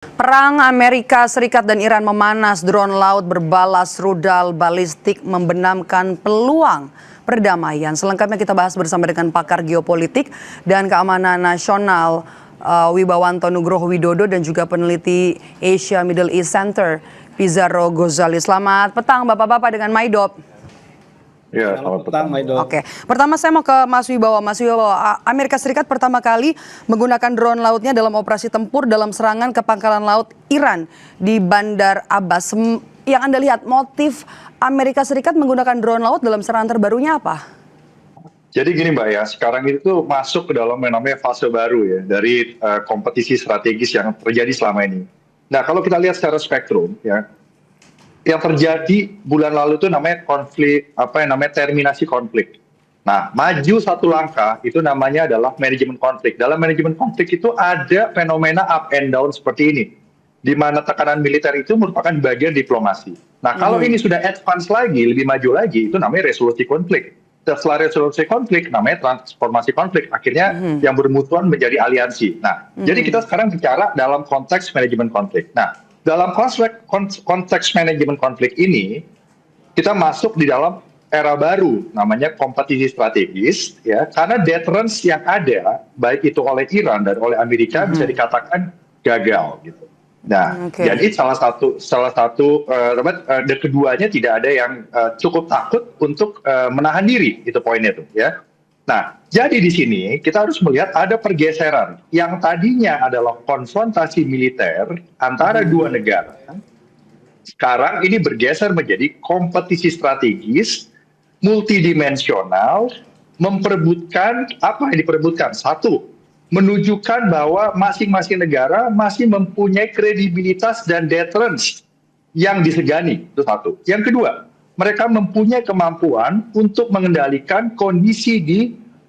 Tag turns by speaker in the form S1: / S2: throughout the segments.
S1: Perang Amerika Serikat dan Iran memanas, drone laut berbalas rudal balistik membenamkan peluang perdamaian. Selengkapnya kita bahas bersama dengan pakar geopolitik dan keamanan nasional Wibawanto Nugroho Widodo dan juga peneliti Asia Middle East Center Pizarro Ghazali. Selamat petang Bapak-Bapak dengan Maidop.
S2: Ya, selamat petang.
S1: Oke, pertama saya mau ke Mas Wibawa. Mas Wibawa, Amerika Serikat pertama kali menggunakan drone lautnya dalam operasi tempur dalam serangan ke pangkalan laut Iran di Bandar Abbas. Yang Anda lihat, motif Amerika Serikat menggunakan drone laut dalam serangan terbarunya apa?
S2: Jadi gini Mbak ya, sekarang itu masuk ke dalam yang namanya fase baru ya dari kompetisi strategis yang terjadi selama ini. Nah, kalau kita lihat secara spektrum ya, yang terjadi bulan lalu itu namanya konflik, terminasi konflik. Nah, maju satu langkah itu namanya adalah manajemen konflik. Dalam manajemen konflik itu ada fenomena up and down seperti ini, di mana tekanan militer itu merupakan bagian diplomasi. Nah, kalau ini sudah advance lagi, lebih maju lagi, itu namanya resolusi konflik. Setelah resolusi konflik, namanya transformasi konflik. Akhirnya yang bermutuan menjadi aliansi. Nah, jadi kita sekarang bicara dalam konteks manajemen konflik. Nah, dalam konteks manajemen konflik ini, kita masuk di dalam era baru, namanya kompetisi strategis, ya, karena deterrence yang ada, baik itu oleh Iran dan oleh Amerika, bisa dikatakan gagal, gitu. Nah, jadi salah satu dan keduanya tidak ada yang cukup takut untuk menahan diri, itu poinnya tuh, ya. Nah, jadi di sini kita harus melihat ada pergeseran yang tadinya adalah konfrontasi militer antara dua negara. Sekarang ini bergeser menjadi kompetisi strategis, multidimensional, memperebutkan apa yang diperebutkan? Satu, menunjukkan bahwa masing-masing negara masih mempunyai kredibilitas dan deterrence yang disegani, itu satu. Yang kedua, mereka mempunyai kemampuan untuk mengendalikan kondisi di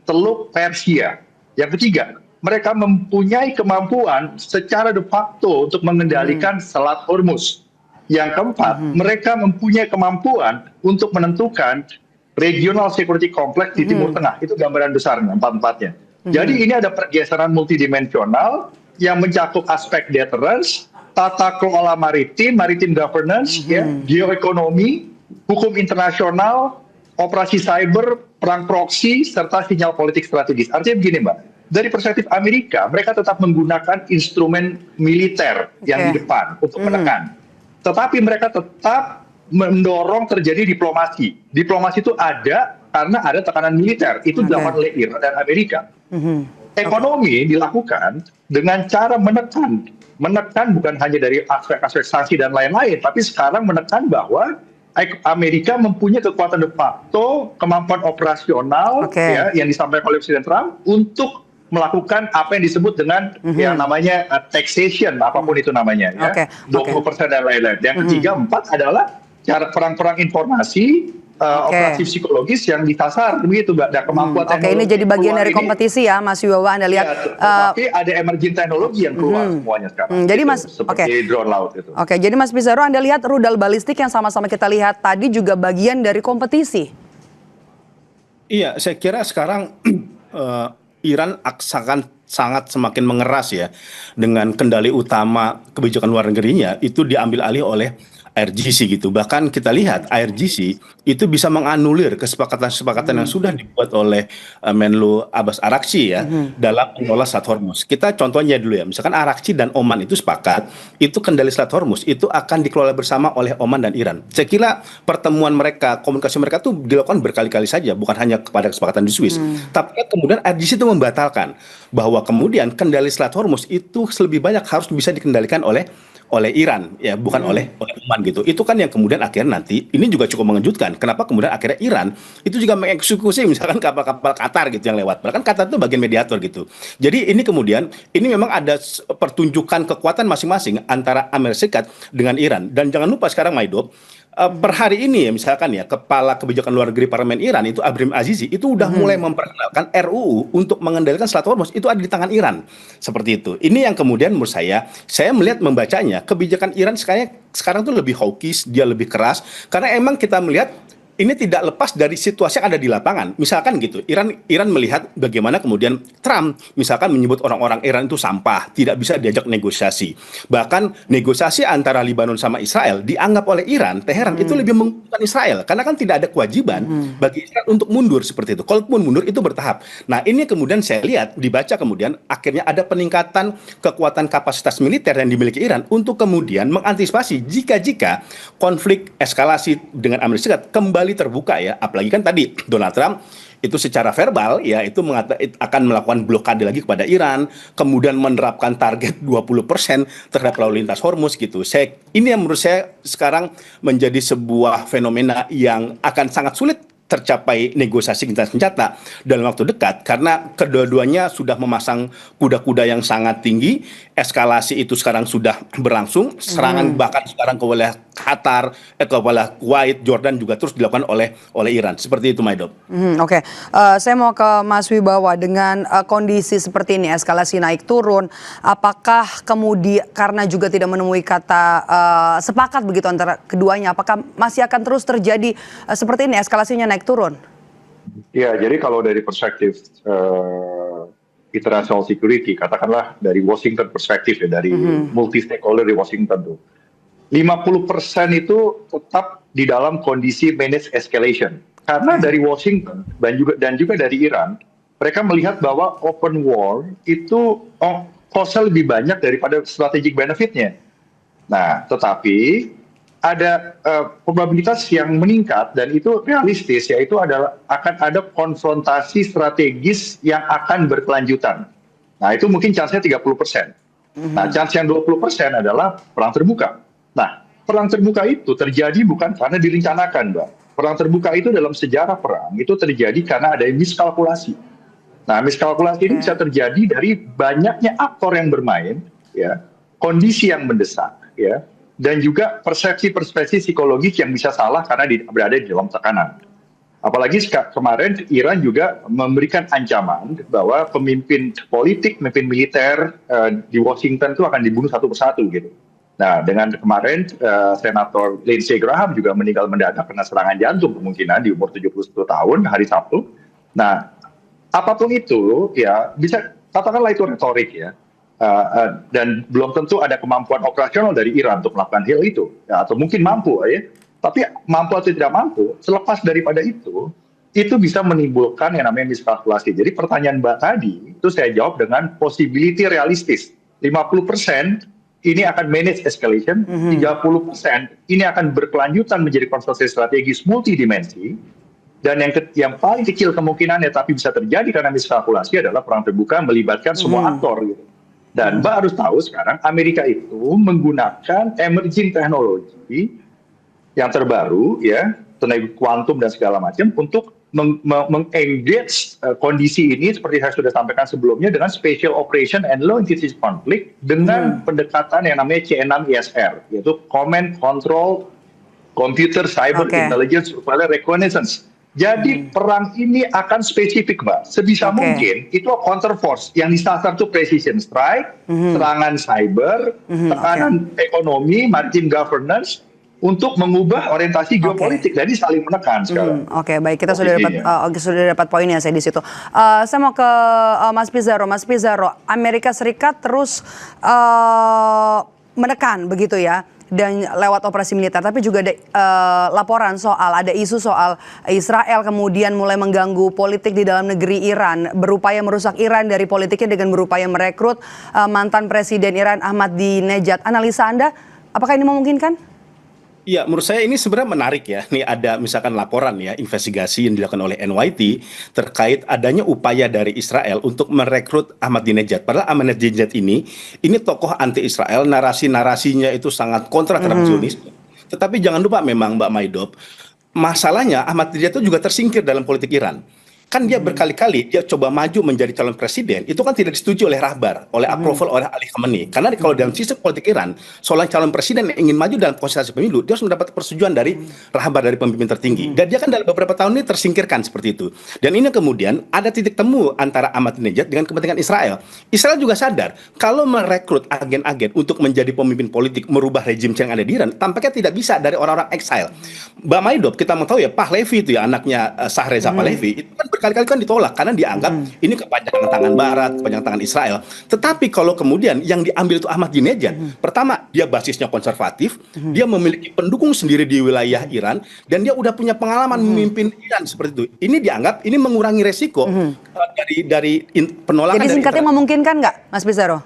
S2: Teluk Persia. Yang ketiga, mereka mempunyai kemampuan secara de facto untuk mengendalikan Selat Hormuz. Yang keempat, mereka mempunyai kemampuan untuk menentukan regional security complex di Timur Tengah. Itu gambaran besarnya, empat-empatnya. Jadi ini ada pergeseran multidimensional yang mencakup aspek deterrence, tata kelola maritime governance, geoekonomi, hukum internasional, operasi cyber, perang proksi, serta sinyal politik strategis. Artinya begini Mbak, dari perspektif Amerika, mereka tetap menggunakan instrumen militer yang di depan untuk menekan. Tetapi mereka tetap mendorong terjadi diplomasi. Diplomasi itu ada karena ada tekanan militer. Itu dilakukan oleh Iran dan Amerika. Ekonomi dilakukan dengan cara menekan. Menekan bukan hanya dari aspek-aspek sanksi dan lain-lain, tapi sekarang menekan bahwa Amerika mempunyai kekuatan de facto, kemampuan operasional ya, yang disampaikan oleh Presiden Trump untuk melakukan apa yang disebut dengan yang namanya taxation, apapun itu namanya, ya, 20% dan lain-lain. Yang ketiga, empat adalah cara perang-perang informasi, operasi psikologis yang disasar, begitu Mbak. Dan kemampuan teknologi.
S1: Ini jadi bagian dari kompetisi ya, Mas Wibawa. Anda lihat.
S2: Tapi ada emerging teknologi yang keluar semuanya sekarang.
S1: Jadi Mas,
S2: seperti drone laut itu.
S1: Jadi Mas Pizarro, Anda lihat rudal balistik yang sama-sama kita lihat tadi juga bagian dari kompetisi.
S3: Iya, saya kira sekarang Iran akan sangat semakin mengeras ya dengan kendali utama kebijakan luar negerinya itu diambil alih oleh IRGC gitu. Bahkan kita lihat IRGC itu bisa menganulir kesepakatan-kesepakatan yang sudah dibuat oleh Menlu Abbas Araghchi ya dalam mengelola Selat Hormuz. Kita contohnya dulu ya, misalkan Araghchi dan Oman itu sepakat itu kendali Selat Hormuz itu akan dikelola bersama oleh Oman dan Iran. Saya kira pertemuan mereka, komunikasi mereka tuh dilakukan berkali-kali saja, bukan hanya kepada kesepakatan di Swiss. Tapi kemudian IRGC itu membatalkan bahwa kemudian kendali Selat Hormuz itu lebih banyak harus bisa dikendalikan oleh Iran ya, bukan oleh Oman gitu. Itu kan yang kemudian akhirnya nanti ini juga cukup mengejutkan. Kenapa kemudian akhirnya Iran itu juga mengeksekusi misalkan kapal-kapal Qatar gitu yang lewat. Bahkan Qatar itu bagian mediator gitu. Jadi ini kemudian ini memang ada pertunjukan kekuatan masing-masing antara Amerika Serikat dengan Iran. Dan jangan lupa sekarang Maido, per hari ini ya misalkan ya kepala kebijakan luar negeri parlemen Iran itu Abraham Azizi itu udah mulai memperkenalkan RUU untuk mengendalikan Selat Hormuz itu ada di tangan Iran seperti itu. Ini yang kemudian menurut saya melihat membacanya kebijakan Iran sekarang tuh lebih hawkish, dia lebih keras karena emang kita melihat ini tidak lepas dari situasi yang ada di lapangan. Misalkan gitu, Iran melihat bagaimana kemudian Trump misalkan menyebut orang-orang Iran itu sampah, tidak bisa diajak negosiasi. Bahkan negosiasi antara Lebanon sama Israel dianggap oleh Iran, Teheran itu lebih menguntungkan Israel karena kan tidak ada kewajiban bagi Israel untuk mundur seperti itu. Kalaupun mundur itu bertahap. Nah, ini kemudian saya lihat dibaca kemudian akhirnya ada peningkatan kekuatan kapasitas militer yang dimiliki Iran untuk kemudian mengantisipasi jika konflik eskalasi dengan Amerika Serikat kembali terbuka ya, apalagi kan tadi Donald Trump itu secara verbal ya itu akan melakukan blokade lagi kepada Iran, kemudian menerapkan target 20% terhadap lalu lintas Hormuz gitu. Ini yang menurut saya sekarang menjadi sebuah fenomena yang akan sangat sulit tercapai negosiasi gencatan senjata dalam waktu dekat karena kedua-duanya sudah memasang kuda-kuda yang sangat tinggi. Eskalasi itu sekarang sudah berlangsung, serangan bahkan sekarang ke wilayah Qatar, ke wilayah Kuwait, Jordan juga terus dilakukan oleh Iran. Seperti itu, Maido.
S1: Oke. Saya mau ke Mas Wibawa dengan kondisi seperti ini, eskalasi naik turun, apakah kemudian karena juga tidak menemui kata sepakat begitu antara keduanya, apakah masih akan terus terjadi seperti ini eskalasinya naik turun?
S2: Ya, jadi kalau dari perspektif international security, katakanlah dari Washington perspektif ya, dari multi stakeholder di Washington tuh, 50% itu tetap di dalam kondisi manage escalation. Karena dari Washington dan juga dari Iran, mereka melihat bahwa open war itu cost-nya lebih banyak daripada strategic benefit-nya. Nah, tetapi ada probabilitas yang meningkat dan itu realistis, yaitu akan ada konfrontasi strategis yang akan berkelanjutan. Nah, itu mungkin chance-nya 30%. Nah, chance yang 20% adalah perang terbuka. Nah, perang terbuka itu terjadi bukan karena direncanakan, Mbak. Perang terbuka itu dalam sejarah perang itu terjadi karena ada miskalkulasi. Nah, miskalkulasi ini bisa terjadi dari banyaknya aktor yang bermain, ya, kondisi yang mendesak, ya, dan juga persepsi psikologis yang bisa salah karena berada di dalam tekanan. Apalagi kemarin Iran juga memberikan ancaman bahwa pemimpin politik, pemimpin militer di Washington itu akan dibunuh satu persatu gitu. Nah, dengan kemarin Senator Lindsey Graham juga meninggal mendadak karena serangan jantung kemungkinan di umur 71 tahun hari Sabtu. Nah, apapun itu ya bisa katakanlah itu retorik ya. Dan belum tentu ada kemampuan operasional dari Iran untuk melakukan hal itu, ya, atau mungkin mampu ya. Tapi mampu atau tidak mampu, selepas daripada itu bisa menimbulkan yang namanya miskalkulasi. Jadi pertanyaan Mbak tadi itu saya jawab dengan possibility realistis. 50% ini akan manage escalation, 30% ini akan berkelanjutan menjadi konfrontasi strategis multidimensi, dan yang paling kecil kemungkinannya tapi bisa terjadi karena miskalkulasi adalah perang terbuka melibatkan semua aktor gitu. Dan Mbak harus tahu sekarang Amerika itu menggunakan emerging technology yang terbaru ya, tenaga kuantum dan segala macam untuk mengengage kondisi ini seperti saya sudah sampaikan sebelumnya dengan special operation and low intensity conflict dengan pendekatan yang namanya C6ISR, yaitu Command Control Computer Cyber Intelligence Surveillance Reconnaissance. Jadi perang ini akan spesifik, Mbak. Sebisa mungkin itu counter force yang disasar itu precision strike, serangan cyber, tekanan ekonomi, maritime governance untuk mengubah orientasi geopolitik. Jadi saling menekan sekarang.
S1: Baik, kita sudah dapat poinnya saya di situ. Saya mau ke Mas Pizarro. Mas Pizarro, Amerika Serikat terus menekan begitu ya, dan lewat operasi militer, tapi juga ada laporan ada isu soal Israel kemudian mulai mengganggu politik di dalam negeri Iran, berupaya merusak Iran dari politiknya dengan berupaya merekrut mantan Presiden Iran Ahmadinejad. Analisa Anda, apakah ini memungkinkan?
S3: Ya, menurut saya ini sebenarnya menarik ya. Ini ada misalkan laporan ya, investigasi yang dilakukan oleh NYT terkait adanya upaya dari Israel untuk merekrut Ahmadinejad. Padahal Ahmadinejad ini tokoh anti-Israel, narasi-narasinya itu sangat kontra terhadap Zionisme. Tetapi jangan lupa memang Mbak Maidob, masalahnya Ahmadinejad itu juga tersingkir dalam politik Iran. kan dia berkali-kali dia coba maju menjadi calon presiden, itu kan tidak disetujui oleh Rahbar, oleh approval oleh Ali Khamenei. Karena kalau dalam sistem politik Iran, seorang calon presiden yang ingin maju dalam konsentrasi pemilu, dia harus mendapat persetujuan dari Rahbar, dari pemimpin tertinggi. Dan dia kan dalam beberapa tahun ini tersingkirkan seperti itu. Dan ini kemudian ada titik temu antara Ahmadinejad dengan kepentingan Israel. Israel juga sadar kalau merekrut agen-agen untuk menjadi pemimpin politik, merubah rejim yang ada di Iran, tampaknya tidak bisa dari orang-orang exile. Mbak Maidob, kita mau tahu ya, Pahlavi itu ya, anaknya Shahreza Pahlavi, itu kan berkali-kali kan ditolak karena dianggap ini kepanjangan tangan Barat, kepanjangan tangan Israel. Tetapi kalau kemudian yang diambil itu Ahmadinejad, pertama dia basisnya konservatif, dia memiliki pendukung sendiri di wilayah Iran, dan dia udah punya pengalaman memimpin Iran seperti itu. Ini dianggap ini mengurangi resiko penolakan.
S1: Jadi singkatnya memungkinkan nggak, Mas Pizarro?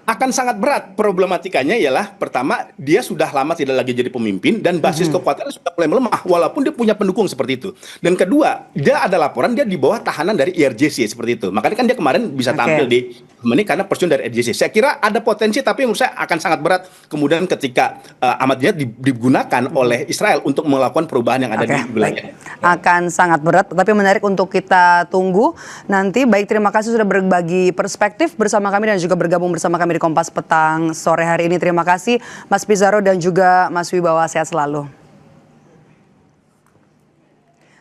S3: Akan sangat berat. Problematikanya ialah pertama dia sudah lama tidak lagi jadi pemimpin dan basis kekuatannya sudah mulai melemah walaupun dia punya pendukung seperti itu. Dan kedua, dia ada laporan dia di bawah tahanan dari IRGC seperti itu. Makanya kan dia kemarin bisa tampil di ini karena persetujuan dari IRGC. Saya kira ada potensi, tapi menurut saya akan sangat berat kemudian ketika Ahmadinejad digunakan oleh Israel untuk melakukan perubahan yang ada di wilayah.
S1: Akan sangat berat, tapi menarik untuk kita tunggu nanti. Baik, terima kasih sudah berbagi perspektif bersama kami dan juga bergabung bersama kami di Kompas Petang sore hari ini. Terima kasih Mas Pizarro dan juga Mas Wibawa, sehat selalu.